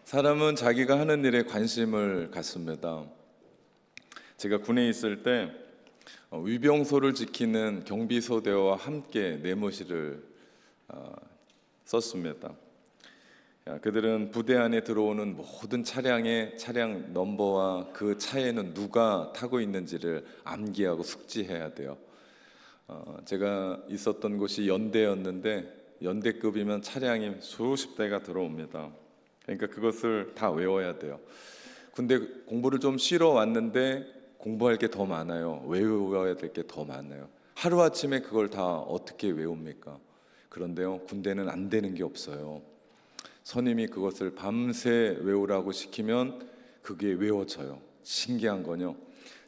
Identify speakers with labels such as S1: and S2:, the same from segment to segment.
S1: 사람은 자기가 하는 일에 관심을 갖습니다. 제가 군에 있을 때 위병소를 지키는 경비소대와 함께 내무실을 썼습니다. 그들은 부대 안에 들어오는 모든 차량의 차량 넘버와 그 차에는 누가 타고 있는지를 암기하고 숙지해야 돼요. 제가 있었던 곳이 연대였는데 연대급이면 차량이 수십 대가 들어옵니다. 그러니까 그것을 다 외워야 돼요. 근데 공부를 좀 쉬러 왔는데 공부할 게 더 많아요. 외워야 될 게 더 많아요. 하루아침에 그걸 다 어떻게 외웁니까? 그런데요, 군대는 안 되는 게 없어요. 선임이 그것을 밤새 외우라고 시키면 그게 외워져요. 신기한 건요,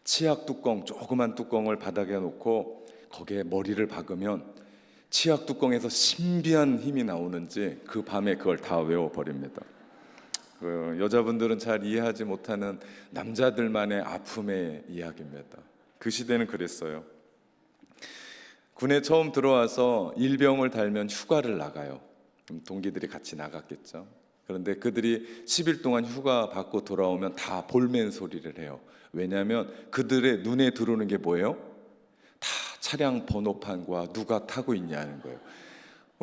S1: 치약 뚜껑, 조그만 뚜껑을 바닥에 놓고 거기에 머리를 박으면 치약 뚜껑에서 신비한 힘이 나오는지 그 밤에 그걸 다 외워버립니다. 여자분들은 잘 이해하지 못하는 남자들만의 아픔의 이야기입니다. 그 시대는 그랬어요. 군에 처음 들어와서 일병을 달면 휴가를 나가요. 그럼 동기들이 같이 나갔겠죠. 그런데 그들이 10일 동안 휴가 받고 돌아오면 다 볼멘 소리를 해요. 왜냐하면 그들의 눈에 들어오는 게 뭐예요? 다 차량 번호판과 누가 타고 있냐는 거예요.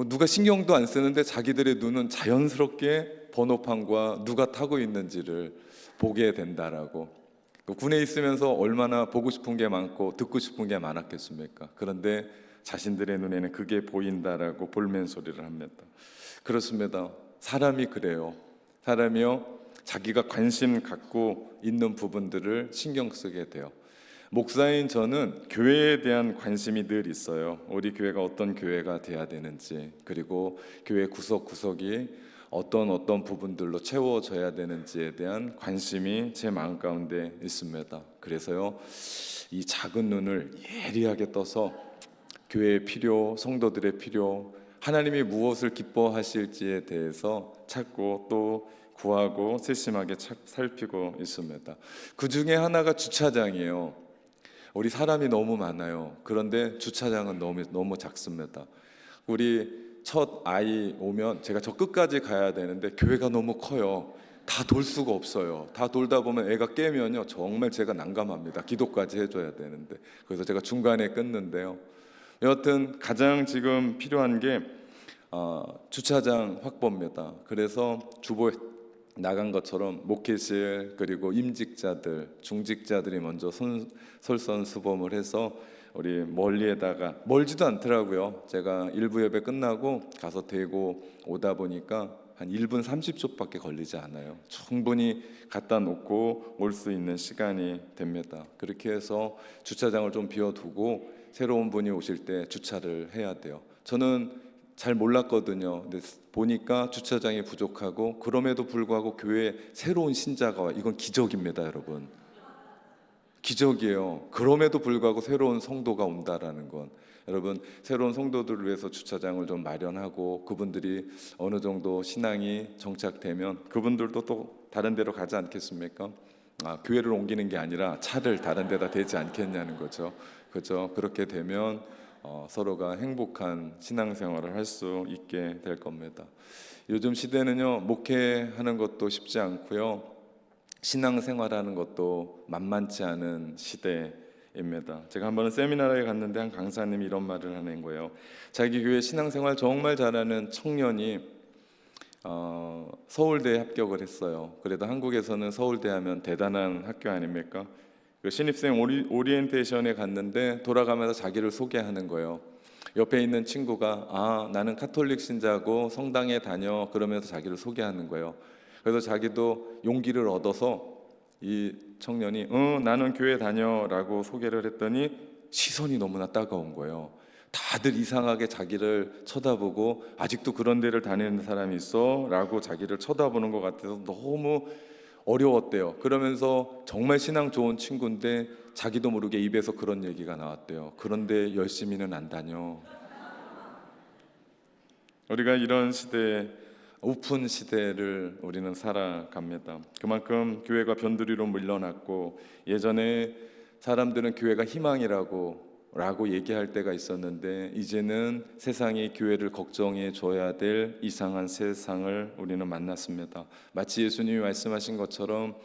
S1: 누가 신경도 안 쓰는데 자기들의 눈은 자연스럽게 번호판과 누가 타고 있는지를 보게 된다라고. 군에 있으면서 얼마나 보고 싶은 게 많고 듣고 싶은 게 많았겠습니까? 그런데 자신들의 눈에는 그게 보인다라고 볼멘 소리를 합니다. 그렇습니다. 사람이 그래요. 사람이요, 자기가 관심 갖고 있는 부분들을 신경 쓰게 돼요. 목사인 저는 교회에 대한 관심이 늘 있어요. 우리 교회가 어떤 교회가 돼야 되는지, 그리고 교회 구석구석이 어떤 부분들로 채워져야 되는지에 대한 관심이 제 마음 가운데 있습니다. 그래서요, 이 작은 눈을 예리하게 떠서 교회의 필요, 성도들의 필요, 하나님이 무엇을 기뻐하실지에 대해서 찾고 또 구하고 세심하게 살피고 있습니다. 그 중에 하나가 주차장이에요. 우리 사람이 너무 많아요. 그런데 주차장은 너무 작습니다. 우리 첫 아이 오면 제가 저 끝까지 가야 되는데 교회가 너무 커요. 다 돌 수가 없어요. 다 돌다 보면 애가 깨면요, 정말 제가 난감합니다. 기도까지 해줘야 되는데. 그래서 제가 중간에 끊는데요, 여하튼 가장 지금 필요한 게 주차장 확보입니다. 그래서 주보에 나간 것처럼 목회실, 그리고 임직자들, 중직자들이 먼저 솔선수범을 해서 우리 멀리에다가, 멀지도 않더라고요. 제가 일부 예배 끝나고 가서 대고 오다 보니까 한 1분 30초밖에 걸리지 않아요. 충분히 갖다 놓고 올 수 있는 시간이 됩니다. 그렇게 해서 주차장을 좀 비워두고 새로운 분이 오실 때 주차를 해야 돼요. 저는 잘 몰랐거든요. 근데 보니까 주차장이 부족하고, 그럼에도 불구하고 교회에 새로운 신자가 와. 이건 기적입니다, 여러분. 기적이에요. 그럼에도 불구하고 새로운 성도가 온다라는 건, 여러분, 새로운 성도들을 위해서 주차장을 좀 마련하고 그분들이 어느 정도 신앙이 정착되면 그분들도 또 다른 데로 가지 않겠습니까? 교회를 옮기는 게 아니라 차를 다른 데다 대지 않겠냐는 거죠. 그죠? 그렇게 되면 서로가 행복한 신앙생활을 할 수 있게 될 겁니다. 요즘 시대는요, 목회하는 것도 쉽지 않고요, 신앙생활하는 것도 만만치 않은 시대입니다. 제가 한 번은 세미나에 갔는데 한 강사님이 이런 말을 하는 거예요. 자기 교회 신앙생활 정말 잘하는 청년이 서울대에 합격을 했어요. 그래도 한국에서는 서울대 하면 대단한 학교 아닙니까? 그 신입생 오리엔테이션에 갔는데 돌아가면서 자기를 소개하는 거예요. 옆에 있는 친구가 나는 카톨릭 신자고 성당에 다녀, 그러면서 자기를 소개하는 거예요. 그래서 자기도 용기를 얻어서 이 청년이 나는 교회 다녀라고 소개를 했더니 시선이 너무나 따가운 거예요. 다들 이상하게 자기를 쳐다보고, 아직도 그런 데를 다니는 사람이 있어? 라고 자기를 쳐다보는 것 같아서 너무 어려웠대요. 그러면서 정말 신앙 좋은 친구인데 자기도 모르게 입에서 그런 얘기가 나왔대요. 그런데 열심히는 안 다녀. 우리가 이런 시대에, 오픈 시대를 우리는 살아갑니다. 그만큼 교회가 변두리로 물러났고, 예전에 사람들은 교회가 희망이라고 라고 얘기할 때가 있었는데, 이제는 세상이 교회를 걱정해 줘야 될 이상한 세상을 우리는 만났습니다. 마치 예수님이 말씀하신 것처럼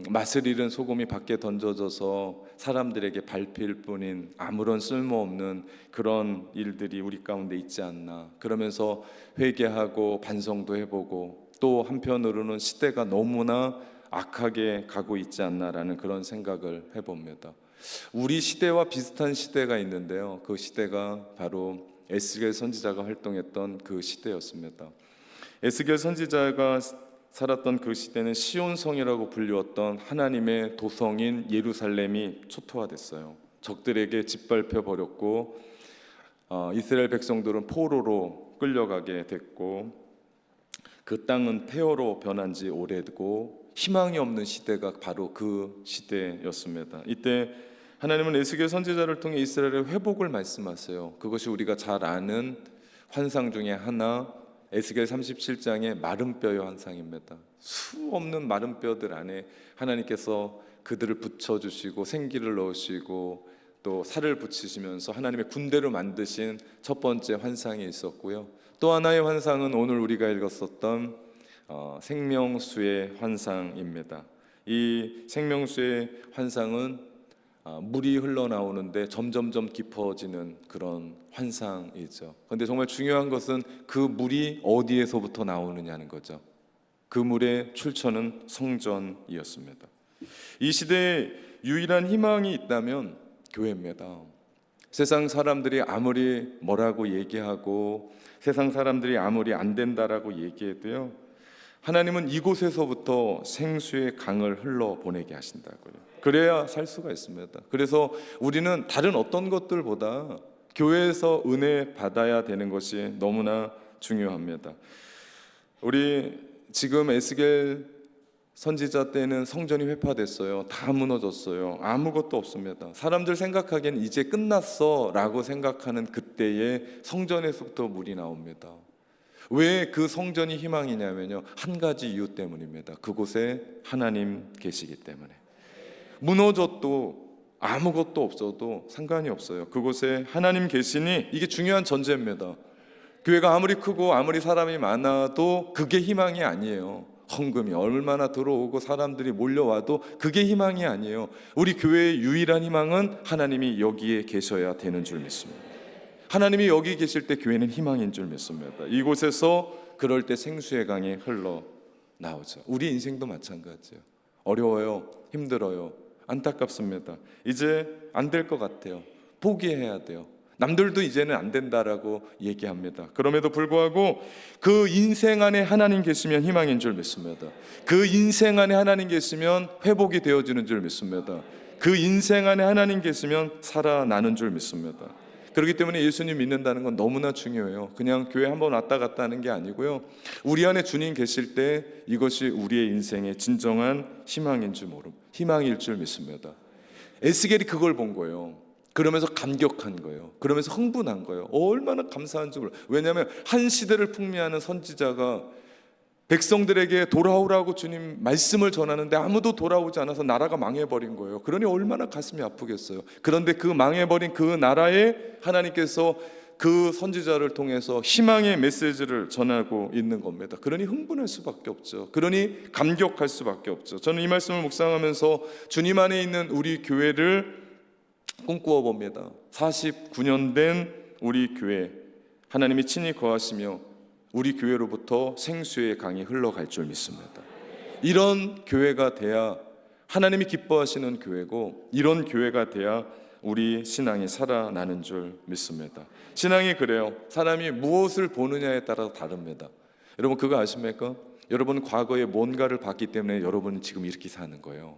S1: 맛을 잃은 소금이 밖에 던져져서 사람들에게 밟힐 뿐인 아무런 쓸모없는 그런 일들이 우리 가운데 있지 않나. 그러면서 회개하고 반성도 해보고, 또 한편으로는 시대가 너무나 악하게 가고 있지 않나라는 그런 생각을 해봅니다. 우리 시대와 비슷한 시대가 있는데요, 그 시대가 바로 에스겔 선지자가 활동했던 그 시대였습니다. 에스겔 선지자가 살았던 그 시대는 시온성이라고 불리웠던 하나님의 도성인 예루살렘이 초토화됐어요. 적들에게 짓밟혀 버렸고, 이스라엘 백성들은 포로로 끌려가게 됐고, 그 땅은 폐허로 변한 지 오래되고 희망이 없는 시대가 바로 그 시대였습니다. 이때 하나님은 에스겔 선지자를 통해 이스라엘의 회복을 말씀하세요. 그것이 우리가 잘 아는 환상 중에 하나, 에스겔 37장의 마른 뼈의 환상입니다. 수 없는 마른 뼈들 안에 하나님께서 그들을 붙여주시고 생기를 넣으시고 또 살을 붙이시면서 하나님의 군대를 만드신 첫 번째 환상이 있었고요. 또 하나의 환상은 오늘 우리가 읽었었던 생명수의 환상입니다. 이 생명수의 환상은 물이 흘러나오는데 점점점 깊어지는 그런 환상이죠. 그런데 정말 중요한 것은 그 물이 어디에서부터 나오느냐는 거죠. 그 물의 출처는 성전이었습니다. 이 시대에 유일한 희망이 있다면 교회입니다. 세상 사람들이 아무리 뭐라고 얘기하고 세상 사람들이 아무리 안 된다라고 얘기해도요, 하나님은 이곳에서부터 생수의 강을 흘러보내게 하신다고요. 그래야 살 수가 있습니다. 그래서 우리는 다른 어떤 것들보다 교회에서 은혜 받아야 되는 것이 너무나 중요합니다. 우리 지금 에스겔 선지자 때는 성전이 회파됐어요. 다 무너졌어요. 아무것도 없습니다. 사람들 생각하기엔 이제 끝났어 라고 생각하는 그때에 성전에서부터 물이 나옵니다. 왜 그 성전이 희망이냐면요, 한 가지 이유 때문입니다. 그곳에 하나님 계시기 때문에. 무너져도 아무것도 없어도 상관이 없어요. 그곳에 하나님 계시니 이게 중요한 전제입니다. 교회가 아무리 크고 아무리 사람이 많아도 그게 희망이 아니에요. 헌금이 얼마나 들어오고 사람들이 몰려와도 그게 희망이 아니에요. 우리 교회의 유일한 희망은 하나님이 여기에 계셔야 되는 줄 믿습니다. 하나님이 여기 계실 때 교회는 희망인 줄 믿습니다. 이곳에서 그럴 때 생수의 강이 흘러나오죠. 우리 인생도 마찬가지예요. 어려워요. 힘들어요. 안타깝습니다. 이제 안 될 것 같아요. 포기해야 돼요. 남들도 이제는 안 된다라고 얘기합니다. 그럼에도 불구하고 그 인생 안에 하나님 계시면 희망인 줄 믿습니다. 그 인생 안에 하나님 계시면 회복이 되어지는 줄 믿습니다. 그 인생 안에 하나님 계시면 살아나는 줄 믿습니다. 그렇기 때문에 예수님 믿는다는 건 너무나 중요해요. 그냥 교회 한번 왔다 갔다 하는 게 아니고요, 우리 안에 주님 계실 때 이것이 우리의 인생의 진정한 희망인 줄 믿습니다. 에스겔이 그걸 본 거예요. 그러면서 감격한 거예요. 그러면서 흥분한 거예요. 얼마나 감사한지 몰라요. 왜냐하면 한 시대를 풍미하는 선지자가 백성들에게 돌아오라고 주님 말씀을 전하는데 아무도 돌아오지 않아서 나라가 망해버린 거예요. 그러니 얼마나 가슴이 아프겠어요. 그런데 그 망해버린 그 나라에 하나님께서 그 선지자를 통해서 희망의 메시지를 전하고 있는 겁니다. 그러니 흥분할 수밖에 없죠. 그러니 감격할 수밖에 없죠. 저는 이 말씀을 묵상하면서 주님 안에 있는 우리 교회를 꿈꾸어 봅니다. 49년 된 우리 교회, 하나님이 친히 거하시며 우리 교회로부터 생수의 강이 흘러갈 줄 믿습니다. 이런 교회가 돼야 하나님이 기뻐하시는 교회고, 이런 교회가 돼야 우리 신앙이 살아나는 줄 믿습니다. 신앙이 그래요. 사람이 무엇을 보느냐에 따라서 다릅니다. 여러분 그거 아십니까? 여러분 과거에 뭔가를 봤기 때문에 여러분은 지금 이렇게 사는 거예요.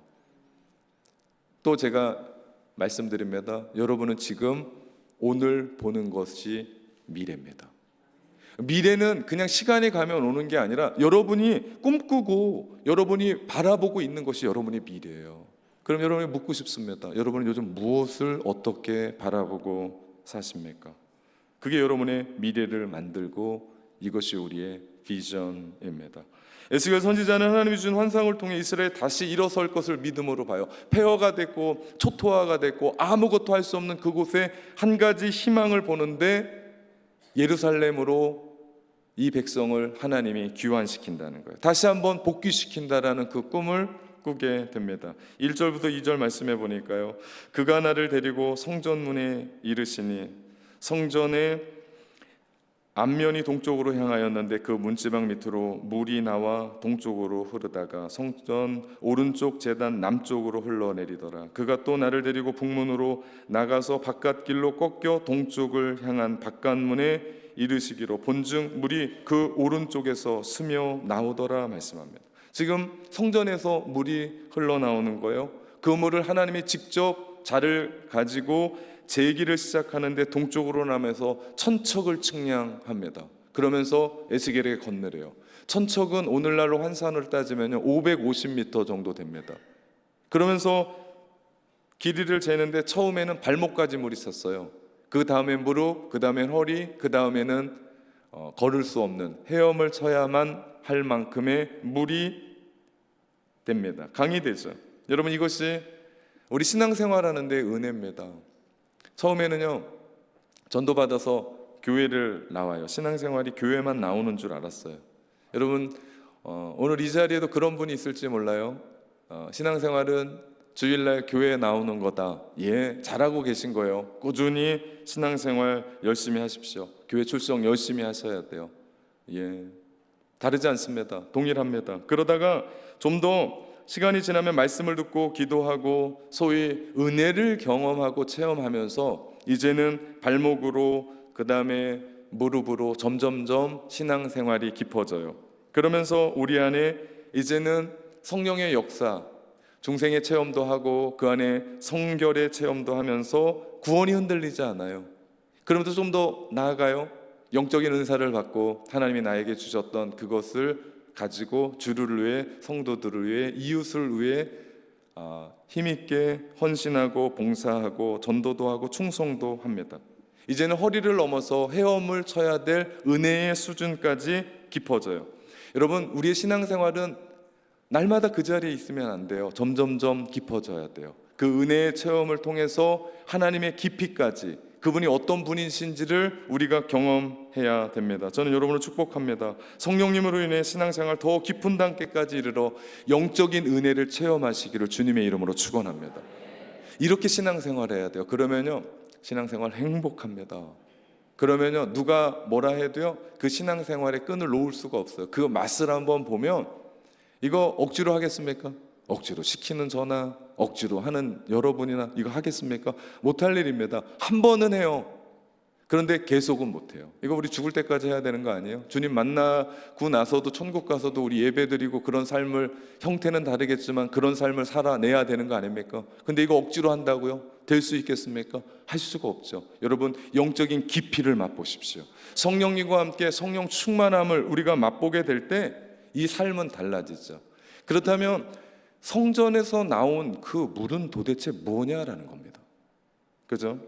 S1: 또 제가 말씀드립니다. 여러분은 지금 오늘 보는 것이 미래입니다. 미래는 그냥 시간이 가면 오는 게 아니라 여러분이 꿈꾸고 여러분이 바라보고 있는 것이 여러분의 미래예요. 그럼 여러분이 묻고 싶습니다. 여러분은 요즘 무엇을 어떻게 바라보고 사십니까? 그게 여러분의 미래를 만들고 이것이 우리의 비전입니다. 에스겔 선지자는 하나님이 주신 환상을 통해 이스라엘이 다시 일어설 것을 믿음으로 봐요. 폐허가 됐고 초토화가 됐고 아무것도 할 수 없는 그곳에 한 가지 희망을 보는데, 예루살렘으로 이 백성을 하나님이 귀환시킨다는 거예요. 다시 한번 복귀시킨다라는 그 꿈을 꾸게 됩니다. 1절부터 2절 말씀해 보니까요, 그가 나를 데리고 성전문에 이르시니 성전의 앞면이 동쪽으로 향하였는데 그 문지방 밑으로 물이 나와 동쪽으로 흐르다가 성전 오른쪽 제단 남쪽으로 흘러내리더라. 그가 또 나를 데리고 북문으로 나가서 바깥길로 꺾여 동쪽을 향한 바깥문에 이르시기로 본즉 물이 그 오른쪽에서 스며 나오더라 말씀합니다. 지금 성전에서 물이 흘러나오는 거예요. 그 물을 하나님이 직접 자를 가지고 제기를 시작하는데 동쪽으로 나면서 천척을 측량합니다. 그러면서 에스겔에게 건네래요. 천척은 오늘날로 환산을 따지면 550m 정도 됩니다. 그러면서 길이를 재는데 처음에는 발목까지 물이 찼어요. 그 다음에 무릎, 그 다음에 허리, 그 다음에는 걸을 수 없는 헤엄을 쳐야만 할 만큼의 물이 됩니다. 강이 되죠. 여러분, 이것이 우리 신앙생활하는데 은혜입니다. 처음에는요, 전도받아서 교회를 나와요. 신앙생활이 교회만 나오는 줄 알았어요. 여러분, 오늘 이 자리에도 그런 분이 있을지 몰라요. 신앙생활은 주일날 교회에 나오는 거다. 예, 잘하고 계신 거예요. 꾸준히 신앙생활 열심히 하십시오. 교회 출석 열심히 하셔야 돼요. 예, 다르지 않습니다. 동일합니다. 그러다가 좀 더 시간이 지나면 말씀을 듣고 기도하고 소위 은혜를 경험하고 체험하면서 이제는 발목으로, 그 다음에 무릎으로 점점점 신앙생활이 깊어져요. 그러면서 우리 안에 이제는 성령의 역사, 중생의 체험도 하고 그 안에 성결의 체험도 하면서 구원이 흔들리지 않아요. 그러면서 좀 더 나아가요. 영적인 은사를 받고 하나님이 나에게 주셨던 그것을 가지고 주를 위해, 성도들을 위해, 이웃을 위해 힘있게 헌신하고 봉사하고 전도도 하고 충성도 합니다. 이제는 허리를 넘어서 헤엄을 쳐야 될 은혜의 수준까지 깊어져요. 여러분, 우리의 신앙생활은 날마다 그 자리에 있으면 안 돼요. 점점점 깊어져야 돼요. 그 은혜의 체험을 통해서 하나님의 깊이까지, 그분이 어떤 분이신지를 우리가 경험해야 됩니다. 저는 여러분을 축복합니다. 성령님으로 인해 신앙생활 더 깊은 단계까지 이르러 영적인 은혜를 체험하시기를 주님의 이름으로 축원합니다. 이렇게 신앙생활해야 돼요. 그러면요, 신앙생활 행복합니다. 그러면요, 누가 뭐라 해도요, 그 신앙생활의 끈을 놓을 수가 없어요. 그 맛을 한번 보면, 이거 억지로 하겠습니까? 억지로 시키는 저나 억지로 하는 여러분이나 이거 하겠습니까? 못할 일입니다. 한 번은 해요. 그런데 계속은 못해요. 이거 우리 죽을 때까지 해야 되는 거 아니에요? 주님 만나고 나서도 천국 가서도 우리 예배드리고 그런 삶을, 형태는 다르겠지만 그런 삶을 살아내야 되는 거 아닙니까? 근데 이거 억지로 한다고요? 될 수 있겠습니까? 할 수가 없죠. 여러분, 영적인 깊이를 맛보십시오. 성령님과 함께 성령 충만함을 우리가 맛보게 될 때 이 삶은 달라지죠. 그렇다면 성전에서 나온 그 물은 도대체 뭐냐라는 겁니다. 그죠?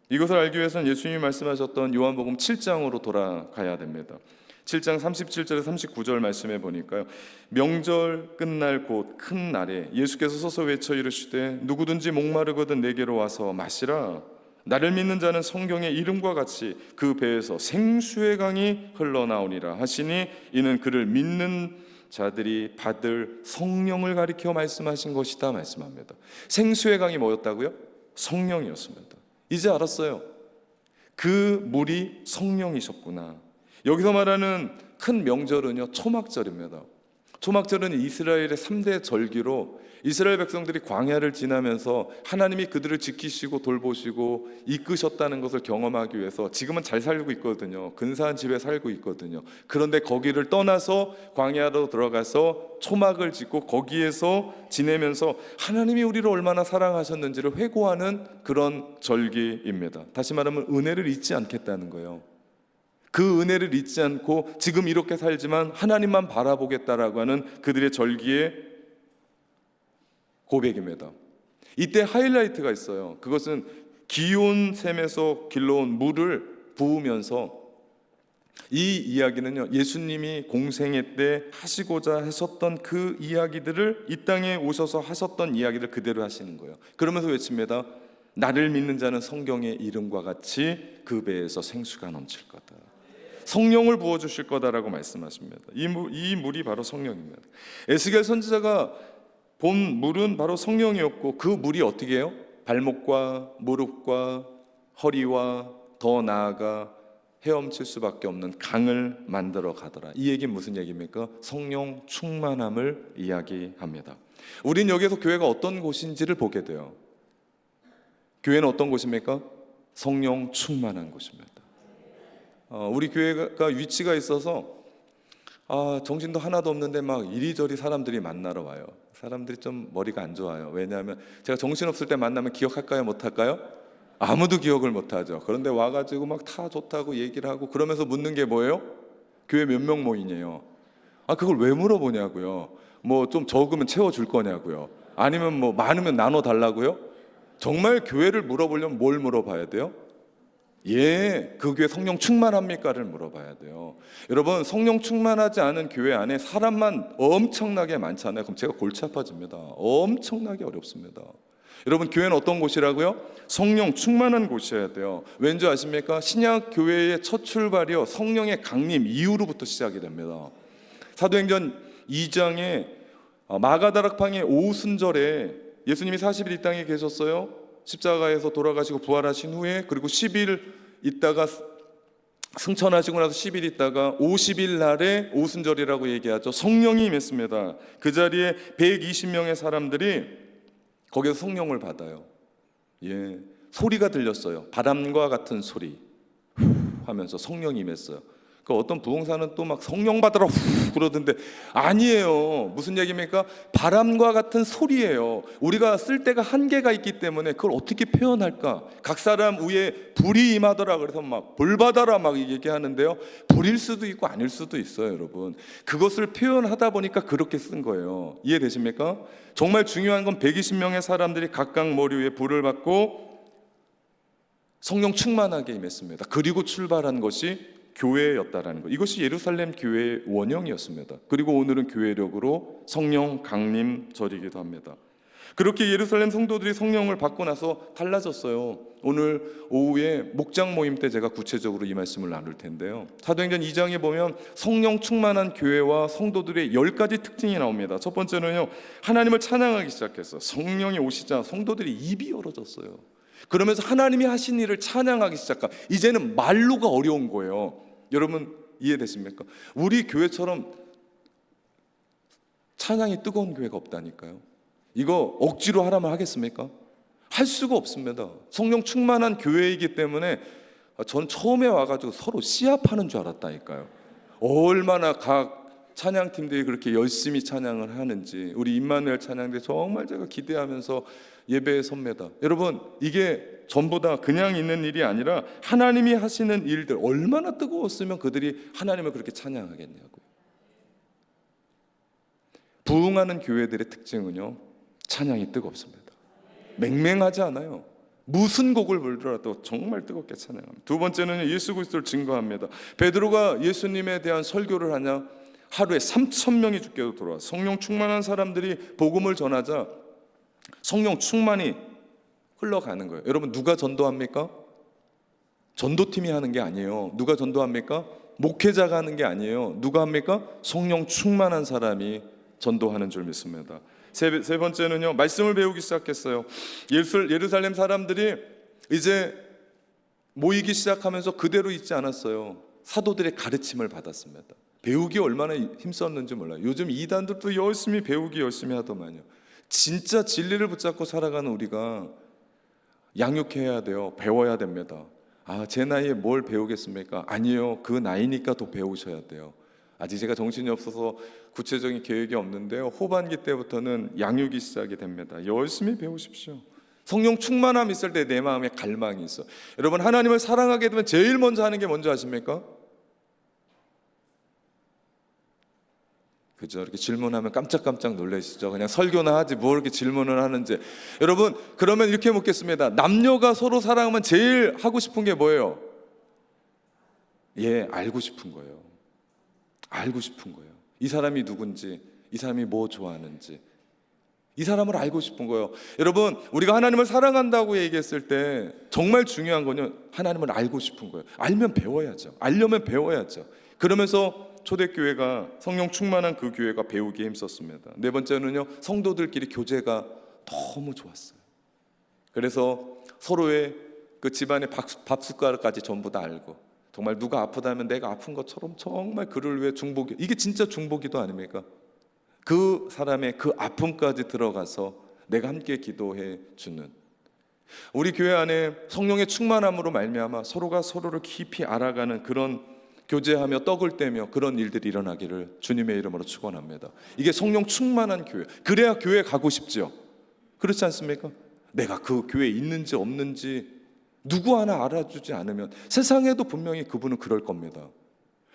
S1: 이것을 알기 위해서는 예수님이 말씀하셨던 요한복음 7장으로 돌아가야 됩니다. 7장 37절에서 39절 말씀해 보니까요, 명절 끝날 곧 큰 날에 예수께서 서서 외쳐 이르시되 누구든지 목마르거든 내게로 와서 마시라. 나를 믿는 자는 성경의 이름과 같이 그 배에서 생수의 강이 흘러나오니라 하시니 이는 그를 믿는 자들이 받을 성령을 가리켜 말씀하신 것이다 말씀합니다. 생수의 강이 뭐였다고요? 성령이었습니다. 이제 알았어요. 그 물이 성령이셨구나. 여기서 말하는 큰 명절은요, 초막절입니다. 초막절은 이스라엘의 3대 절기로 이스라엘 백성들이 광야를 지나면서 하나님이 그들을 지키시고 돌보시고 이끄셨다는 것을 경험하기 위해서, 지금은 잘 살고 있거든요. 근사한 집에 살고 있거든요. 그런데 거기를 떠나서 광야로 들어가서 초막을 짓고 거기에서 지내면서 하나님이 우리를 얼마나 사랑하셨는지를 회고하는 그런 절기입니다. 다시 말하면 은혜를 잊지 않겠다는 거예요. 그 은혜를 잊지 않고 지금 이렇게 살지만 하나님만 바라보겠다라고 하는 그들의 절기의 고백입니다. 이때 하이라이트가 있어요. 그것은 기온 샘에서 길러온 물을 부으면서 이 이야기는요, 예수님이 공생애 때 하시고자 하셨던 그 이야기들을 이 땅에 오셔서 하셨던 이야기를 그대로 하시는 거예요. 그러면서 외칩니다. 나를 믿는 자는 성경의 이름과 같이 그 배에서 생수가 넘칠 거다. 성령을 부어주실 거다라고 말씀하십니다. 이 물이 바로 성령입니다. 에스겔 선지자가 본 물은 바로 성령이었고, 그 물이 어떻게 해요? 발목과 무릎과 허리와 더 나아가 헤엄칠 수밖에 없는 강을 만들어 가더라. 이 얘기는 무슨 얘기입니까? 성령 충만함을 이야기합니다. 우린 여기서 교회가 어떤 곳인지를 보게 돼요. 교회는 어떤 곳입니까? 성령 충만한 곳입니다. 우리 교회가 위치가 있어서 정신도 하나도 없는데 막 이리저리 사람들이 만나러 와요. 사람들이 좀 머리가 안 좋아요. 왜냐하면 제가 정신없을 때 만나면 기억할까요? 못할까요? 아무도 기억을 못하죠. 그런데 와가지고 막 다 좋다고 얘기를 하고 그러면서 묻는 게 뭐예요? 교회 몇 명 모이냐요. 그걸 왜 물어보냐고요. 뭐 좀 적으면 채워줄 거냐고요. 아니면 뭐 많으면 나눠달라고요. 정말 교회를 물어보려면 뭘 물어봐야 돼요? 그 교회 성령 충만합니까를 물어봐야 돼요. 여러분, 성령 충만하지 않은 교회 안에 사람만 엄청나게 많잖아요. 그럼 제가 골치 아파집니다. 엄청나게 어렵습니다. 여러분, 교회는 어떤 곳이라고요? 성령 충만한 곳이어야 돼요. 왠지 아십니까? 신약 교회의 첫 출발이요, 성령의 강림 이후로부터 시작이 됩니다. 사도행전 2장에 마가다락방의 오순절에 예수님이 40일 이 땅에 계셨어요. 십자가에서 돌아가시고 부활하신 후에, 그리고 10일 있다가 승천하시고 나서 10일 있다가 50일 날에 오순절이라고 얘기하죠. 성령이 임했습니다. 그 자리에 120명의 사람들이 거기서 성령을 받아요. 소리가 들렸어요. 바람과 같은 소리 하면서 성령이 임했어요. 그 어떤 부흥사는 또 막 성령 받으라 그러던데, 아니에요. 무슨 얘기입니까? 바람과 같은 소리예요. 우리가 쓸 때가 한계가 있기 때문에 그걸 어떻게 표현할까? 각 사람 위에 불이 임하더라 그래서 막 불 받아라 막 얘기하는데요, 불일 수도 있고 아닐 수도 있어요. 여러분, 그것을 표현하다 보니까 그렇게 쓴 거예요. 이해되십니까? 정말 중요한 건 120명의 사람들이 각각 머리 위에 불을 받고 성령 충만하게 임했습니다. 그리고 출발한 것이 교회였다라는 것. 이것이 예루살렘 교회의 원형이었습니다. 그리고 오늘은 교회력으로 성령 강림 절이기도 합니다. 그렇게 예루살렘 성도들이 성령을 받고 나서 달라졌어요. 오늘 오후에 목장 모임 때 제가 구체적으로 이 말씀을 나눌 텐데요. 사도행전 2장에 보면 성령 충만한 교회와 성도들의 10가지 특징이 나옵니다. 첫 번째는요, 하나님을 찬양하기 시작했어요. 성령이 오시자 성도들이 입이 열어졌어요. 그러면서 하나님이 하신 일을 찬양하기 시작한, 이제는 말로가 어려운 거예요. 여러분, 이해되십니까? 우리 교회처럼 찬양이 뜨거운 교회가 없다니까요. 이거 억지로 하라면 하겠습니까? 할 수가 없습니다. 성령 충만한 교회이기 때문에 전 처음에 와가지고 서로 시합하는 줄 알았다니까요. 얼마나 각 찬양팀들이 그렇게 열심히 찬양을 하는지, 우리 임마누엘 찬양대 정말 제가 기대하면서 예배에 섭니다. 여러분, 이게 전부 다 그냥 있는 일이 아니라 하나님이 하시는 일들, 얼마나 뜨거웠으면 그들이 하나님을 그렇게 찬양하겠냐고요. 부흥하는 교회들의 특징은요, 찬양이 뜨겁습니다. 맹맹하지 않아요. 무슨 곡을 부르더라도 정말 뜨겁게 찬양합니다. 두 번째는 예수 그리스도를 증거합니다. 베드로가 예수님에 대한 설교를 하냐, 하루에 3,000명이 죽게도 돌아와. 성령 충만한 사람들이 복음을 전하자 성령 충만이 흘러가는 거예요. 여러분, 누가 전도합니까? 전도팀이 하는 게 아니에요. 누가 전도합니까? 목회자가 하는 게 아니에요. 누가 합니까? 성령 충만한 사람이 전도하는 줄 믿습니다. 세 번째는요, 말씀을 배우기 시작했어요. 예루살렘 사람들이 이제 모이기 시작하면서 그대로 있지 않았어요. 사도들의 가르침을 받았습니다. 배우기 얼마나 힘썼는지 몰라요. 요즘 이단들도 열심히 배우기 열심히 하더만요. 진짜 진리를 붙잡고 살아가는 우리가 양육해야 돼요. 배워야 됩니다. 제 나이에 뭘 배우겠습니까? 아니에요. 그 나이니까 더 배우셔야 돼요. 아직 제가 정신이 없어서 구체적인 계획이 없는데요, 후반기 때부터는 양육이 시작이 됩니다. 열심히 배우십시오. 성령 충만함 있을 때 내 마음에 갈망이 있어. 여러분, 하나님을 사랑하게 되면 제일 먼저 하는 게 뭔지 아십니까? 그죠? 이렇게 질문하면 깜짝깜짝 놀라시죠? 그냥 설교나 하지 뭐 이렇게 질문을 하는지. 여러분, 그러면 이렇게 묻겠습니다. 남녀가 서로 사랑하면 제일 하고 싶은 게 뭐예요? 알고 싶은 거예요. 알고 싶은 거예요. 이 사람이 누군지, 이 사람이 뭐 좋아하는지, 이 사람을 알고 싶은 거예요. 여러분, 우리가 하나님을 사랑한다고 얘기했을 때 정말 중요한 거는 하나님을 알고 싶은 거예요. 알면 배워야죠. 알려면 배워야죠. 그러면서 초대교회가, 성령 충만한 그 교회가 배우기에 힘썼습니다. 네 번째는요, 성도들끼리 교제가 너무 좋았어요. 그래서 서로의 그 집안의 밥 숟가락까지 전부 다 알고, 정말 누가 아프다면 내가 아픈 것처럼 정말 그를 위해 중보기, 이게 진짜 중보기도 아닙니까? 그 사람의 그 아픔까지 들어가서 내가 함께 기도해 주는, 우리 교회 안에 성령의 충만함으로 말미암아 서로가 서로를 깊이 알아가는 그런, 교제하며 떡을 떼며 그런 일들이 일어나기를 주님의 이름으로 축원합니다. 이게 성령 충만한 교회. 그래야 교회 가고 싶죠. 그렇지 않습니까? 내가 그 교회에 있는지 없는지 누구 하나 알아주지 않으면, 세상에도 분명히 그분은 그럴 겁니다.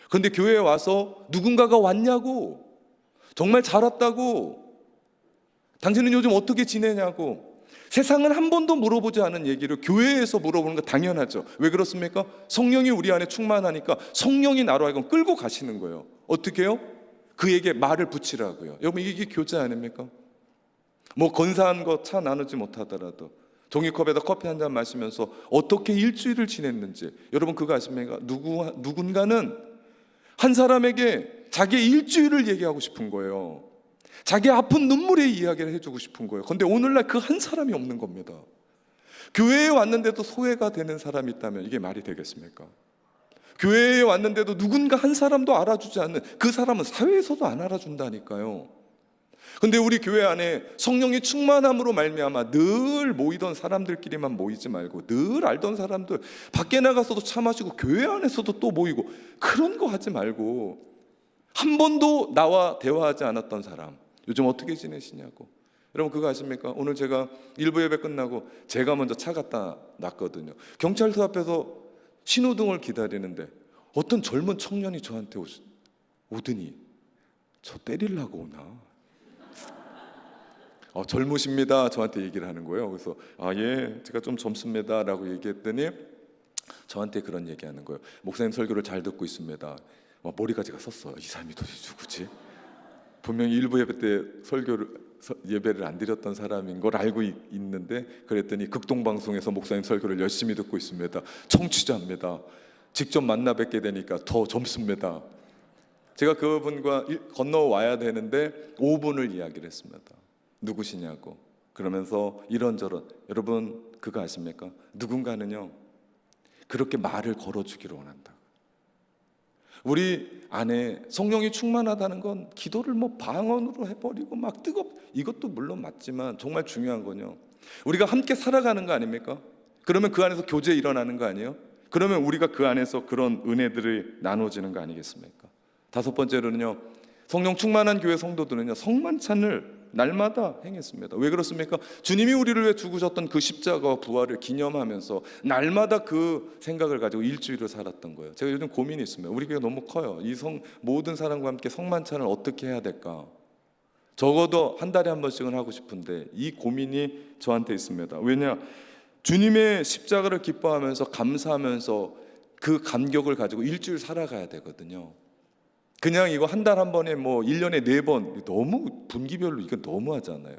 S1: 그런데 교회에 와서 누군가가 왔냐고, 정말 잘 왔다고, 당신은 요즘 어떻게 지내냐고, 세상은 한 번도 물어보지 않은 얘기를 교회에서 물어보는 거 당연하죠. 왜 그렇습니까? 성령이 우리 안에 충만하니까 성령이 나로 하여금 끌고 가시는 거예요. 어떻게 해요? 그에게 말을 붙이라고요. 여러분, 이게 교제 아닙니까? 뭐 건사한 거 차 나누지 못하더라도 종이컵에다 커피 한 잔 마시면서 어떻게 일주일을 지냈는지, 여러분 그거 아십니까? 누군가는 한 사람에게 자기의 일주일을 얘기하고 싶은 거예요. 자기 아픈 눈물의 이야기를 해주고 싶은 거예요. 그런데 오늘날 그 한 사람이 없는 겁니다. 교회에 왔는데도 소외가 되는 사람이 있다면 이게 말이 되겠습니까? 교회에 왔는데도 누군가 한 사람도 알아주지 않는, 그 사람은 사회에서도 안 알아준다니까요. 근데 우리 교회 안에 성령이 충만함으로 말미암아 늘 모이던 사람들끼리만 모이지 말고, 늘 알던 사람들 밖에 나가서도 차 마시고 교회 안에서도 또 모이고, 그런 거 하지 말고, 한 번도 나와 대화하지 않았던 사람 요즘 어떻게 지내시냐고. 여러분 그거 아십니까? 오늘 제가 일부 예배 끝나고 제가 먼저 차 갖다 놨거든요. 경찰서 앞에서 신호등을 기다리는데 어떤 젊은 청년이 저한테 오더니 저 때리려고 오나? 젊으십니다. 저한테 얘기를 하는 거예요. 그래서 예, 제가 좀 젊습니다 라고 얘기했더니 저한테 그런 얘기하는 거예요. 목사님 설교를 잘 듣고 있습니다. 머리까지가 섰어요. 이 사람이 도대체 누구지? 분명히 일부 예배 때 예배를 안 드렸던 사람인 걸 알고 있는데, 그랬더니 극동방송에서 목사님 설교를 열심히 듣고 있습니다. 청취자입니다. 직접 만나 뵙게 되니까 더 젊습니다. 제가 그분과 건너와야 되는데 5분을 이야기를 했습니다. 누구시냐고. 그러면서 이런저런, 여러분 그거 아십니까? 누군가는요 그렇게 말을 걸어주기를 원한다. 우리 안에 성령이 충만하다는 건 기도를 뭐 방언으로 해버리고 막 이것도 물론 맞지만 정말 중요한 건요, 우리가 함께 살아가는 거 아닙니까? 그러면 그 안에서 교제 일어나는 거 아니에요? 그러면 우리가 그 안에서 그런 은혜들이 나눠지는 거 아니겠습니까? 다섯 번째로는요, 성령 충만한 교회 성도들은요 성만찬을 날마다 행했습니다. 왜 그렇습니까? 주님이 우리를 위해 죽으셨던 그 십자가와 부활을 기념하면서 날마다 그 생각을 가지고 일주일을 살았던 거예요. 제가 요즘 고민이 있습니다. 우리 교회가 너무 커요. 모든 사람과 함께 성만찬을 어떻게 해야 될까? 적어도 한 달에 한 번씩은 하고 싶은데 이 고민이 저한테 있습니다. 왜냐? 주님의 십자가를 기뻐하면서 감사하면서 그 감격을 가지고 일주일 살아가야 되거든요. 그냥 이거 한 달 한 번에 뭐 1년에 4번, 너무 분기별로 이건 너무하잖아요.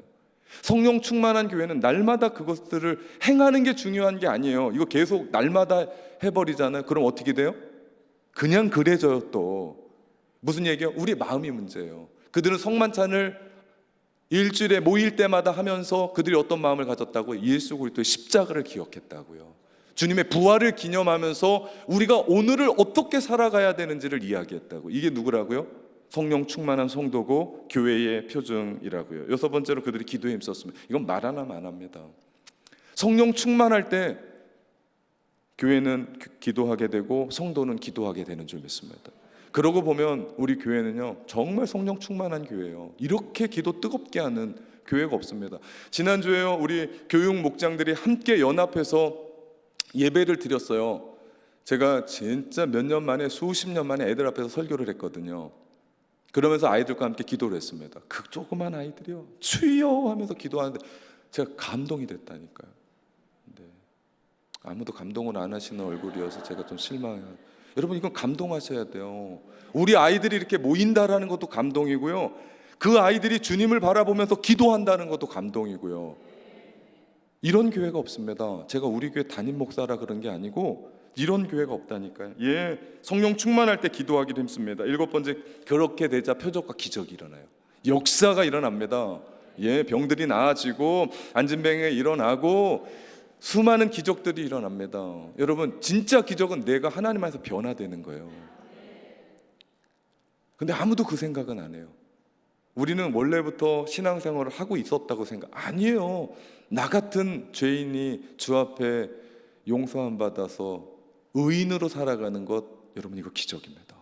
S1: 성령 충만한 교회는 날마다 그것들을 행하는 게 중요한 게 아니에요. 이거 계속 날마다 해버리잖아요. 그럼 어떻게 돼요? 그냥 그래져요. 또 무슨 얘기예요? 우리 마음이 문제예요. 그들은 성만찬을 일주일에 모일 때마다 하면서 그들이 어떤 마음을 가졌다고? 예수 그리스도의 십자가를 기억했다고요. 주님의 부활을 기념하면서 우리가 오늘을 어떻게 살아가야 되는지를 이야기했다고. 이게 누구라고요? 성령 충만한 성도고 교회의 표징이라고요. 여섯 번째로 그들이 기도에 힘썼습니다. 이건 말 하나만 안 합니다. 성령 충만할 때 교회는 기도하게 되고 성도는 기도하게 되는 줄 믿습니다. 그러고 보면 우리 교회는요 정말 성령 충만한 교회예요. 이렇게 기도 뜨겁게 하는 교회가 없습니다. 지난주에요 우리 교육 목장들이 함께 연합해서 예배를 드렸어요. 제가 진짜 몇 년 만에, 수십 년 만에 애들 앞에서 설교를 했거든요. 그러면서 아이들과 함께 기도를 했습니다. 그 조그만 아이들이요 주여 하면서 기도하는데 제가 감동이 됐다니까요. 근데 아무도 감동을 안 하시는 얼굴이어서 제가 좀 실망해요. 여러분 이건 감동하셔야 돼요. 우리 아이들이 이렇게 모인다라는 것도 감동이고요. 그 아이들이 주님을 바라보면서 기도한다는 것도 감동이고요. 이런 교회가 없습니다. 제가 우리 교회 담임 목사라 그런 게 아니고 이런 교회가 없다니까요. 예, 성령 충만할 때 기도하기도 힘씁니다. 7번째, 그렇게 되자 표적과 기적이 일어나요. 역사가 일어납니다. 예, 병들이 나아지고 안진병이 일어나고 수많은 기적들이 일어납니다. 여러분 진짜 기적은 내가 하나님 안에서 변화되는 거예요. 근데 아무도 그 생각은 안 해요. 우리는 원래부터 신앙생활을 하고 있었다고 생각. 아니에요. 나 같은 죄인이 주 앞에 용서함 받아서 의인으로 살아가는 것, 여러분 이거 기적입니다.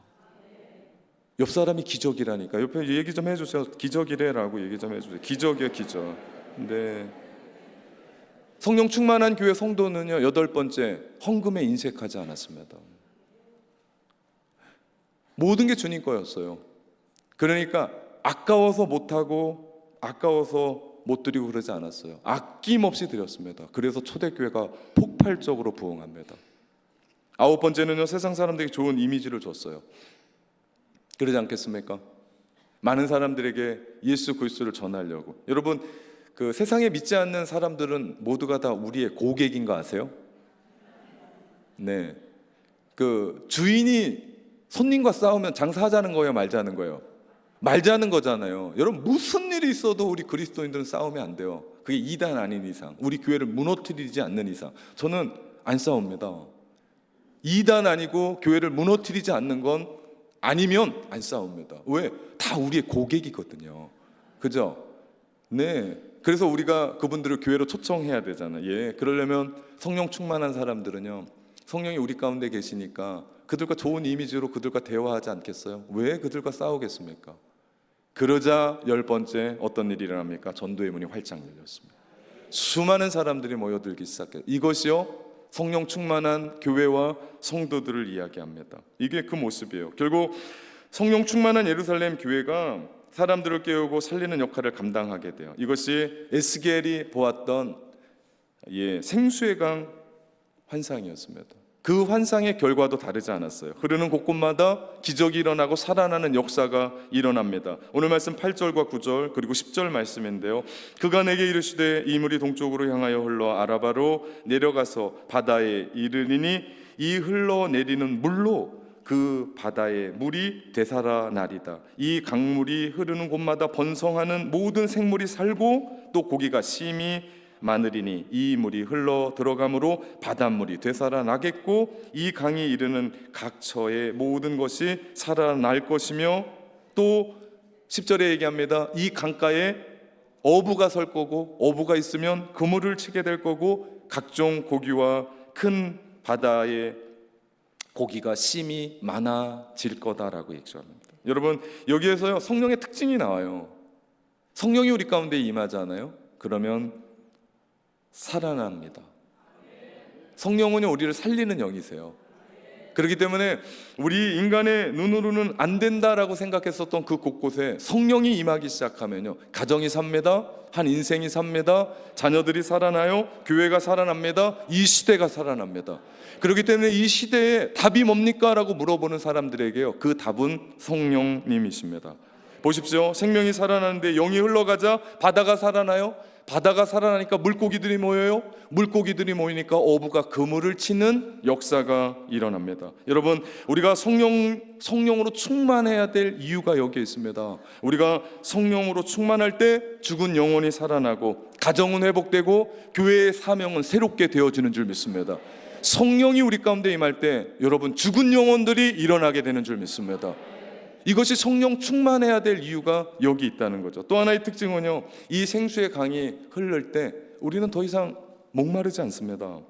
S1: 옆 사람이 기적이라니까. 옆에 얘기 좀 해주세요. 기적이래라고 얘기 좀 해주세요. 기적이에요, 기적. 네. 성령 충만한 교회 성도는요, 8번째, 헌금에 인색하지 않았습니다. 모든 게 주님 거였어요. 그러니까 아까워서 못하고 아까워서 못 드리고 그러지 않았어요. 아낌없이 드렸습니다. 그래서 초대교회가 폭발적으로 부흥합니다. 9번째는요, 세상 사람들에게 좋은 이미지를 줬어요. 그러지 않겠습니까? 많은 사람들에게 예수 그리스도를 전하려고. 여러분 그 세상에 믿지 않는 사람들은 모두가 다 우리의 고객인 거 아세요? 네. 그 주인이 손님과 싸우면 장사하자는 거예요, 말자는 거예요? 말자는 거잖아요. 여러분 무슨 일이 있어도 우리 그리스도인들은 싸우면 안 돼요. 그게 이단 아닌 이상, 우리 교회를 무너뜨리지 않는 이상 저는 안 싸웁니다. 이단 아니고 교회를 무너뜨리지 않는 건 아니면 안 싸웁니다. 왜? 다 우리의 고객이거든요. 그죠? 네. 그래서 우리가 그분들을 교회로 초청해야 되잖아요. 예. 그러려면 성령 충만한 사람들은요, 성령이 우리 가운데 계시니까 그들과 좋은 이미지로 그들과 대화하지 않겠어요? 왜 그들과 싸우겠습니까? 그러자 10번째 어떤 일이 일어납니까? 전도의 문이 활짝 열렸습니다. 수많은 사람들이 모여들기 시작해요. 이것이요, 성령 충만한 교회와 성도들을 이야기합니다. 이게 그 모습이에요. 결국 성령 충만한 예루살렘 교회가 사람들을 깨우고 살리는 역할을 감당하게 돼요. 이것이 에스겔이 보았던 생수의 강 환상이었습니다. 그 환상의 결과도 다르지 않았어요. 흐르는 곳곳마다 기적이 일어나고 살아나는 역사가 일어납니다. 오늘 말씀 8절과 9절 그리고 10절 말씀인데요, 그가 내게 이르시되 이 물이 동쪽으로 향하여 흘러 아라바로 내려가서 바다에 이르리니 이 흘러내리는 물로 그 바다의 물이 되살아나리다. 이 강물이 흐르는 곳마다 번성하는 모든 생물이 살고 또 고기가 심히 많으리니 이 물이 흘러 들어가므로 바닷물이 되살아나겠고 이 강이 이르는 각처의 모든 것이 살아날 것이며, 또 10절에 얘기합니다. 이 강가에 어부가 설 거고 어부가 있으면 그물을 치게 될 거고 각종 고기와 큰 바다의 고기가 심히 많아질 거다라고 얘기합니다. 여러분 여기에서요, 성령의 특징이 나와요. 성령이 우리 가운데 임하잖아요. 그러면 살아납니다. 성령은 우리를 살리는 영이세요. 그렇기 때문에 우리 인간의 눈으로는 안 된다라고 생각했었던 그 곳곳에 성령이 임하기 시작하면요, 가정이 삽니다. 한 인생이 삽니다. 자녀들이 살아나요. 교회가 살아납니다. 이 시대가 살아납니다. 그렇기 때문에 이 시대에 답이 뭡니까? 라고 물어보는 사람들에게요, 그 답은 성령님이십니다. 보십시오. 생명이 살아나는데 영이 흘러가자 바다가 살아나요. 바다가 살아나니까 물고기들이 모여요. 물고기들이 모이니까 어부가 그물을 치는 역사가 일어납니다. 여러분 우리가 성령으로 충만해야 될 이유가 여기에 있습니다. 우리가 성령으로 충만할 때 죽은 영혼이 살아나고 가정은 회복되고 교회의 사명은 새롭게 되어지는 줄 믿습니다. 성령이 우리 가운데 임할 때 여러분 죽은 영혼들이 일어나게 되는 줄 믿습니다. 이것이 성령 충만해야 될 이유가 여기 있다는 거죠. 또 하나의 특징은요, 이 생수의 강이 흐를 때 우리는 더 이상 목마르지 않습니다.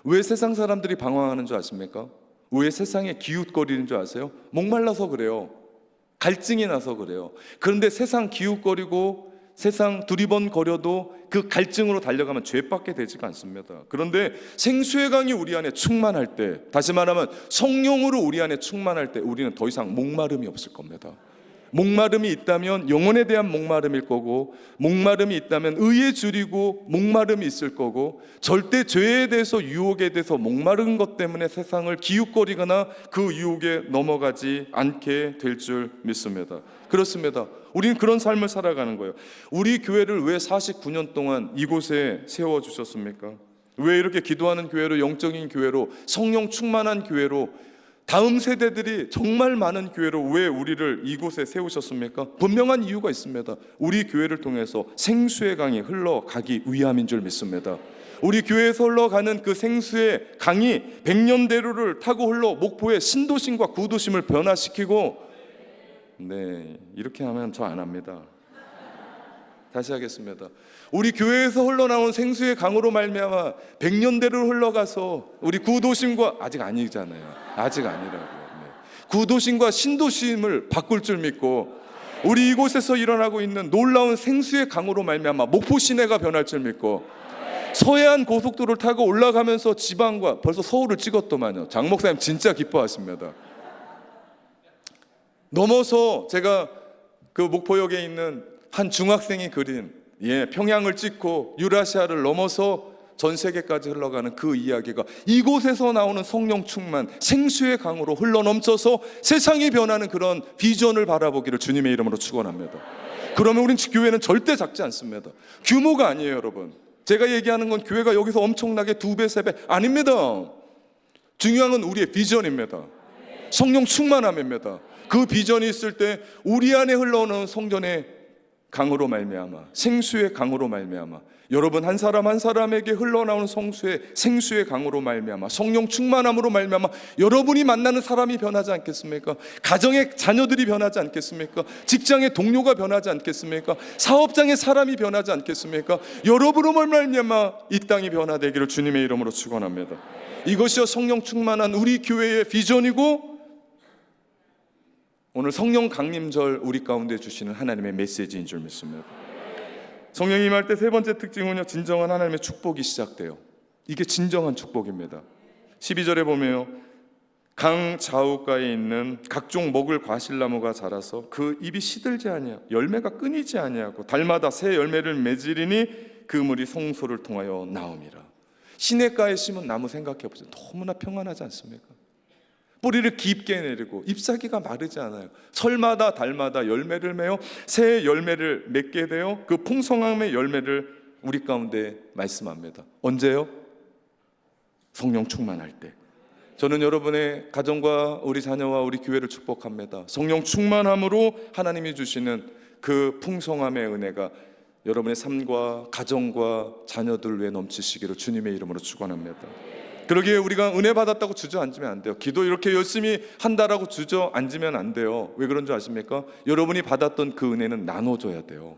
S1: 왜 세상 사람들이 방황하는 줄 아십니까? 왜 세상에 기웃거리는 줄 아세요? 목말라서 그래요. 갈증이 나서 그래요. 그런데 세상 기웃거리고 세상 두리번거려도 그 갈증으로 달려가면 죄밖에 되지가 않습니다. 그런데 생수의 강이 우리 안에 충만할 때, 다시 말하면 성령으로 우리 안에 충만할 때 우리는 더 이상 목마름이 없을 겁니다. 목마름이 있다면 영혼에 대한 목마름일 거고, 목마름이 있다면 의에 줄이고 목마름이 있을 거고, 절대 죄에 대해서 유혹에 대해서 목마른 것 때문에 세상을 기웃거리거나 그 유혹에 넘어가지 않게 될 줄 믿습니다. 그렇습니다. 우리는 그런 삶을 살아가는 거예요. 우리 교회를 왜 49년 동안 이곳에 세워주셨습니까? 왜 이렇게 기도하는 교회로, 영적인 교회로, 성령 충만한 교회로, 다음 세대들이 정말 많은 교회로 왜 우리를 이곳에 세우셨습니까? 분명한 이유가 있습니다. 우리 교회를 통해서 생수의 강이 흘러가기 위함인 줄 믿습니다. 우리 교회에서 흘러가는 그 생수의 강이 백년대로를 타고 흘러 목포의 신도심과 구도심을 변화시키고, 네, 이렇게 하면 저 안 합니다. 다시 하겠습니다. 우리 교회에서 흘러나온 생수의 강으로 말미암아 백년대로 흘러가서 우리 구도심과, 아직 아니잖아요. 아직 아니라고요. 네. 구도심과 신도심을 바꿀 줄 믿고, 우리 이곳에서 일어나고 있는 놀라운 생수의 강으로 말미암아 목포 시내가 변할 줄 믿고, 서해안 고속도로를 타고 올라가면서 지방과, 벌써 서울을 찍었더만요. 장 목사님 진짜 기뻐하십니다. 넘어서 제가 그 목포역에 있는 한 중학생이 그린 평양을 찍고 유라시아를 넘어서 전 세계까지 흘러가는 그 이야기가 이곳에서 나오는 성령 충만 생수의 강으로 흘러넘쳐서 세상이 변하는 그런 비전을 바라보기를 주님의 이름으로 축원합니다. 그러면 우린 교회는 절대 작지 않습니다. 규모가 아니에요, 여러분. 제가 얘기하는 건 교회가 여기서 엄청나게 2배, 3배 아닙니다. 중요한 건 우리의 비전입니다. 성령 충만함입니다. 그 비전이 있을 때 우리 안에 흘러오는 성전의 강으로 말미암아, 생수의 강으로 말미암아, 여러분 한 사람 한 사람에게 흘러나오는 생수의 강으로 말미암아, 성령 충만함으로 말미암아 여러분이 만나는 사람이 변하지 않겠습니까? 가정의 자녀들이 변하지 않겠습니까? 직장의 동료가 변하지 않겠습니까? 사업장의 사람이 변하지 않겠습니까? 여러분으로 말미암아 이 땅이 변화되기를 주님의 이름으로 축원합니다. 이것이요 성령 충만한 우리 교회의 비전이고, 오늘 성령 강림절 우리 가운데 주시는 하나님의 메시지인 줄 믿습니다. 성령이 임할 때 세 번째 특징은요, 진정한 하나님의 축복이 시작돼요. 이게 진정한 축복입니다. 12절에 보면 강 좌우가에 있는 각종 먹을 과실나무가 자라서 그 잎이 시들지 아니하고 열매가 끊이지 아니하고 달마다 새 열매를 맺으리니 그 물이 성소를 통하여 나옴이라. 시냇가에 심은 나무 생각해 보세요. 너무나 평안하지 않습니까? 뿌리를 깊게 내리고 잎사귀가 마르지 않아요. 설마다 달마다 열매를 맺어 새 열매를 맺게 되어 그 풍성함의 열매를 우리 가운데 말씀합니다. 언제요? 성령 충만할 때. 저는 여러분의 가정과 우리 자녀와 우리 교회를 축복합니다. 성령 충만함으로 하나님이 주시는 그 풍성함의 은혜가 여러분의 삶과 가정과 자녀들 위해 넘치시기를 주님의 이름으로 축원합니다. 그러기에 우리가 은혜 받았다고 주저앉으면 안 돼요. 기도 이렇게 열심히 한다라고 주저앉으면 안 돼요. 왜 그런 줄 아십니까? 여러분이 받았던 그 은혜는 나눠줘야 돼요.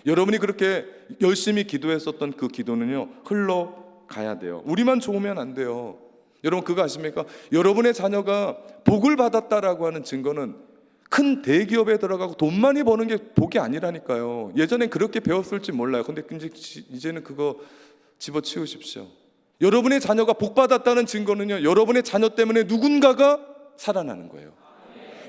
S1: 여러분이 그렇게 열심히 기도했었던 그 기도는요, 흘러가야 돼요. 우리만 좋으면 안 돼요. 여러분 그거 아십니까? 여러분의 자녀가 복을 받았다라고 하는 증거는 큰 대기업에 들어가고 돈 많이 버는 게 복이 아니라니까요. 예전엔 그렇게 배웠을지 몰라요. 근데 이제는 그거 집어치우십시오. 여러분의 자녀가 복받았다는 증거는요, 여러분의 자녀 때문에 누군가가 살아나는 거예요.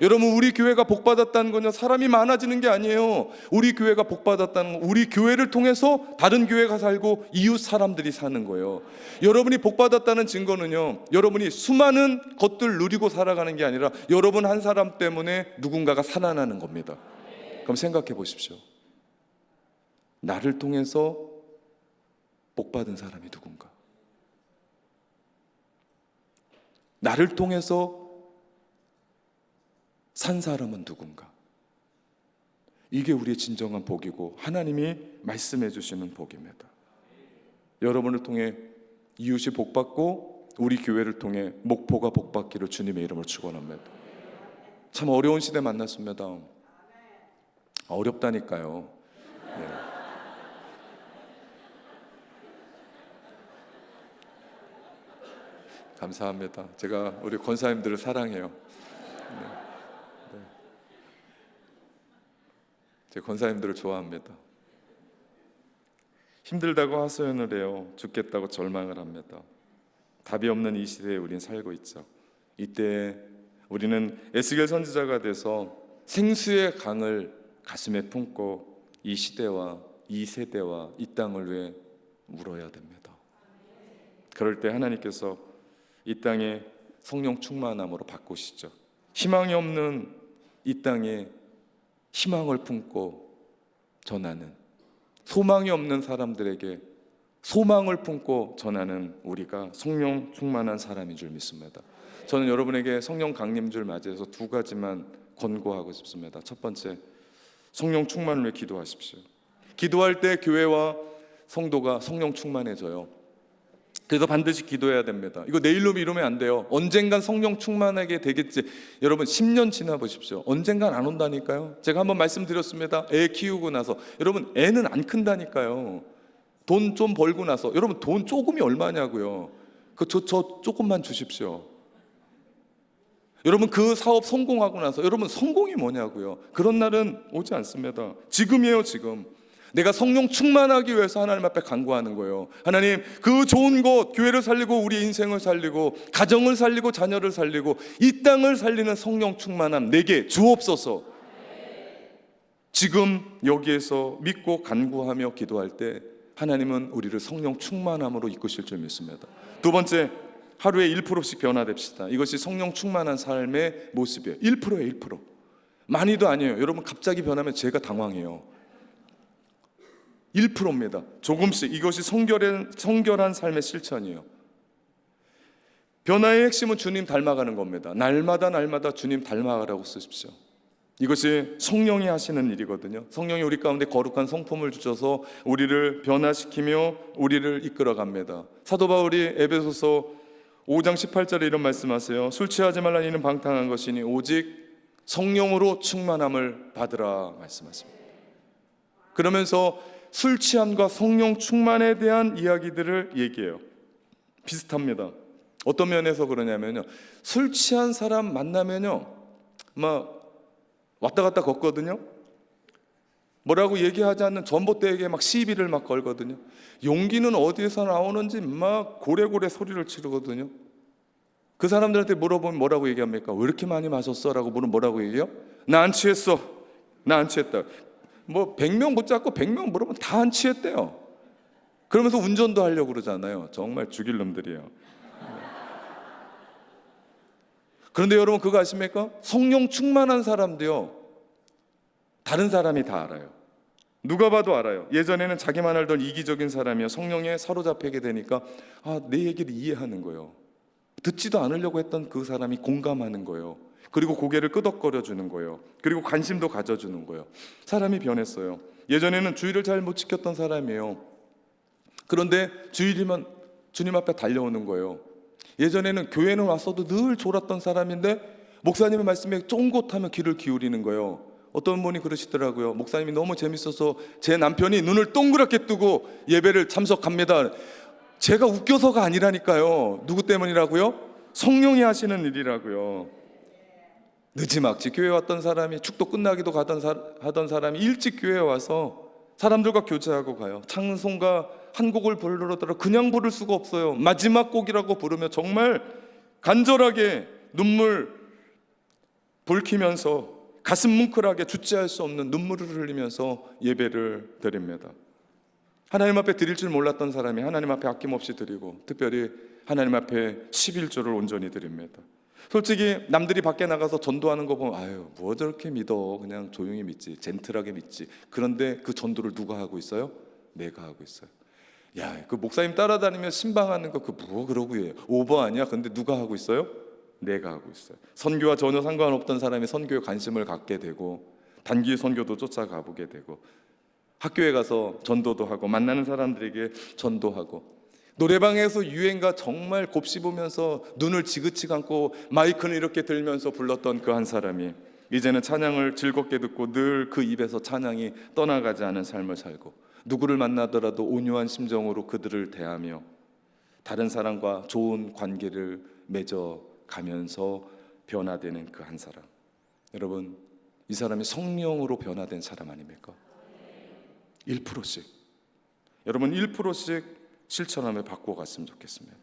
S1: 여러분 우리 교회가 복받았다는 건요, 사람이 많아지는 게 아니에요. 우리 교회가 복받았다는 건 우리 교회를 통해서 다른 교회가 살고 이웃 사람들이 사는 거예요. 여러분이 복받았다는 증거는요, 여러분이 수많은 것들 누리고 살아가는 게 아니라 여러분 한 사람 때문에 누군가가 살아나는 겁니다. 그럼 생각해 보십시오. 나를 통해서 복받은 사람이 누군가? 나를 통해서 산 사람은 누군가? 이게 우리의 진정한 복이고 하나님이 말씀해 주시는 복입니다. 여러분을 통해 이웃이 복받고 우리 교회를 통해 목포가 복받기를 주님의 이름으로 축원합니다. 참 어려운 시대 만났습니다. 어렵다니까요. 네. 감사합니다. 제가 우리 권사님들을 사랑해요. 네. 네. 제 권사님들을 좋아합니다. 힘들다고 하소연을 해요. 죽겠다고 절망을 합니다. 답이 없는 이 시대에 우린 살고 있죠. 이때 우리는 에스겔 선지자가 돼서 생수의 강을 가슴에 품고 이 시대와 이 세대와 이 땅을 위해 울어야 됩니다. 그럴 때 하나님께서 이 땅에 성령 충만함으로 바꾸시죠. 희망이 없는 이 땅에 희망을 품고 전하는, 소망이 없는 사람들에게 소망을 품고 전하는 우리가 성령 충만한 사람인 줄 믿습니다. 저는 여러분에게 성령 강림주를 맞이해서 두 가지만 권고하고 싶습니다. 첫 번째, 성령 충만을 위해 기도하십시오. 기도할 때 교회와 성도가 성령 충만해져요. 그래서 반드시 기도해야 됩니다. 이거 내일로 미루면 안 돼요. 언젠간 성령 충만하게 되겠지. 여러분 10년 지나 보십시오. 언젠간 안 온다니까요. 제가 한번 말씀드렸습니다. 애 키우고 나서 여러분 애는 안 큰다니까요. 돈 좀 벌고 나서 여러분 돈 조금이 얼마냐고요. 저 조금만 주십시오. 여러분 그 사업 성공하고 나서 여러분 성공이 뭐냐고요. 그런 날은 오지 않습니다. 지금이에요. 지금 내가 성령 충만하기 위해서 하나님 앞에 간구하는 거예요. 하나님, 그 좋은 곳, 교회를 살리고 우리 인생을 살리고 가정을 살리고 자녀를 살리고 이 땅을 살리는 성령 충만함 내게 주옵소서. 지금 여기에서 믿고 간구하며 기도할 때 하나님은 우리를 성령 충만함으로 이끄실 줄 믿습니다. 두 번째, 하루에 1%씩 변화됩시다. 이것이 성령 충만한 삶의 모습이에요. 1%예요. 1%. 많이도 아니에요. 여러분 갑자기 변하면 제가 당황해요. 1%입니다. 조금씩. 이것이 성결한 삶의 실천이에요. 변화의 핵심은 주님 닮아가는 겁니다. 날마다 주님 닮아가라고 쓰십시오. 이것이 성령이 하시는 일이거든요. 성령이 우리 가운데 거룩한 성품을 주셔서 우리를 변화시키며 우리를 이끌어갑니다. 사도 바울이 에베소서 5장 18절에 이런 말씀하세요. 술 취하지 말라는 이는 방탕한 것이니 오직 성령으로 충만함을 받으라 말씀하십니다. 그러면서 술 취함과 성령 충만에 대한 이야기들을 얘기해요. 비슷합니다. 어떤 면에서 그러냐면요, 술 취한 사람 만나면요 막 왔다 갔다 걷거든요. 뭐라고 얘기하지 않는 전봇대에게 막 시비를 막 걸거든요. 용기는 어디에서 나오는지 막 고래고래 소리를 지르거든요. 그 사람들한테 물어보면 뭐라고 얘기합니까? 왜 이렇게 많이 마셨어? 라고 물으면 뭐라고 얘기해요? 나 안 취했어. 나 안 취했다. 뭐 100명 붙잡고 100명 물어보면 다 안 취했대요. 그러면서 운전도 하려고 그러잖아요. 정말 죽일 놈들이에요. 그런데 여러분 그거 아십니까? 성령 충만한 사람도요 다른 사람이 다 알아요. 누가 봐도 알아요. 예전에는 자기만 알던 이기적인 사람이요 성령에 사로잡히게 되니까 내 얘기를 이해하는 거예요. 듣지도 않으려고 했던 그 사람이 공감하는 거예요. 그리고 고개를 끄덕거려 주는 거예요. 그리고 관심도 가져주는 거예요. 사람이 변했어요. 예전에는 주일을 잘 못 지켰던 사람이에요. 그런데 주일이면 주님 앞에 달려오는 거예요. 예전에는 교회는 왔어도 늘 졸았던 사람인데 목사님의 말씀에 쫑긋하면 귀를 기울이는 거예요. 어떤 분이 그러시더라고요. 목사님이 너무 재밌어서 제 남편이 눈을 동그랗게 뜨고 예배를 참석합니다. 제가 웃겨서가 아니라니까요. 누구 때문이라고요? 성령이 하시는 일이라고요. 늦지막지 교회 왔던 사람이 축도 끝나기도 하던 사람이 일찍 교회에 와서 사람들과 교제하고 가요. 찬송가 한 곡을 부르더라도 그냥 부를 수가 없어요. 마지막 곡이라고 부르며 정말 간절하게 눈물 불키면서 가슴 뭉클하게 주체할 수 없는 눈물을 흘리면서 예배를 드립니다. 하나님 앞에 드릴 줄 몰랐던 사람이 하나님 앞에 아낌없이 드리고 특별히 하나님 앞에 11조를 온전히 드립니다. 솔직히 남들이 밖에 나가서 전도하는 거 보면 뭐 저렇게 믿어, 그냥 조용히 믿지, 젠틀하게 믿지. 그런데 그 전도를 누가 하고 있어요? 내가 하고 있어요. 그 목사님 따라다니며 신방하는 거 뭐 그러고 해요. 오버 아니야? 근데 누가 하고 있어요? 내가 하고 있어요. 선교와 전혀 상관없던 사람이 선교에 관심을 갖게 되고 단기 선교도 쫓아가 보게 되고 학교에 가서 전도도 하고 만나는 사람들에게 전도하고 노래방에서 유행가 정말 곱씹으면서 눈을 지그치 감고 마이크는 이렇게 들면서 불렀던 그 한 사람이 이제는 찬양을 즐겁게 듣고 늘 그 입에서 찬양이 떠나가지 않은 삶을 살고 누구를 만나더라도 온유한 심정으로 그들을 대하며 다른 사람과 좋은 관계를 맺어가면서 변화되는 그 한 사람. 여러분, 이 사람이 성령으로 변화된 사람 아닙니까? 1%씩. 여러분 1%씩 실천하며 바꿔갔으면 좋겠습니다.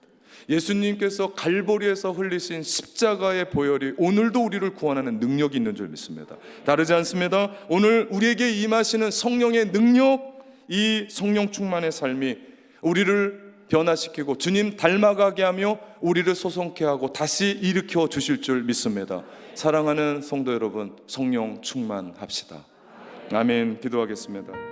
S1: 예수님께서 갈보리에서 흘리신 십자가의 보혈이 오늘도 우리를 구원하는 능력이 있는 줄 믿습니다. 다르지 않습니다. 오늘 우리에게 임하시는 성령의 능력, 이 성령 충만의 삶이 우리를 변화시키고 주님 닮아가게 하며 우리를 소성케 하고 다시 일으켜 주실 줄 믿습니다. 사랑하는 성도 여러분, 성령 충만합시다. 아멘. 기도하겠습니다.